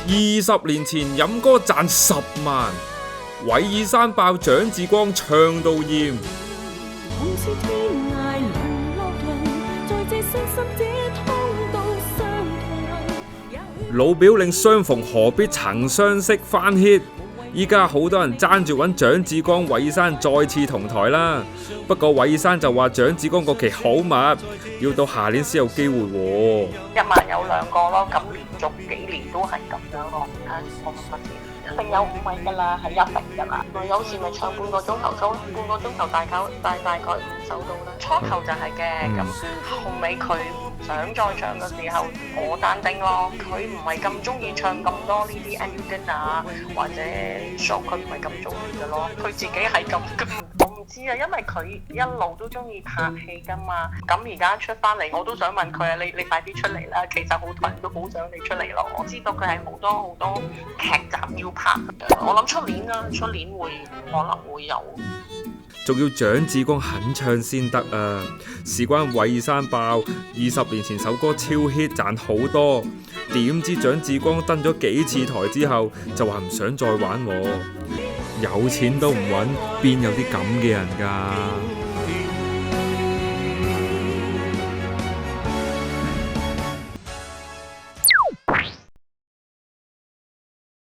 20年前飲歌賺10萬，韋爾山爆蔣志光唱到厭。老表令相逢何必曾相識翻 hit， 依家好多人爭住揾蔣志光、韋爾山再次同台啦。不過韋爾山就話蔣志光個期好密，要到下年先有機會喎。1萬有2個咯，咁連續幾年都係咁樣咯。我乜嘢？一定有5位㗎啦，係一定㗎啦。有時咪唱半個鐘頭 show，半個鐘頭大概5首到啦。初頭就係嘅，咁後尾佢唔想再唱嘅時候，我單丁咯。佢唔係咁中意唱咁多呢啲 annual dinner 或者 show，佢唔係咁中意嘅咯。佢自己係咁嘅。我唔知啊，因為佢一路都中意拍戲㗎嘛。咁而家出翻嚟，我都想問佢啊，你快啲出嚟啦！其實好多人都好想你出嚟咯。我知道佢係好多劇集要拍，我諗出年會可能會有。仲要蔣志光肯唱先得啊！事關韋爾山爆20年前首歌超 hit 賺好多，點知蔣志光登咗幾次台之後就話唔想再玩喎，有錢都唔揾，邊有啲咁嘅人㗎？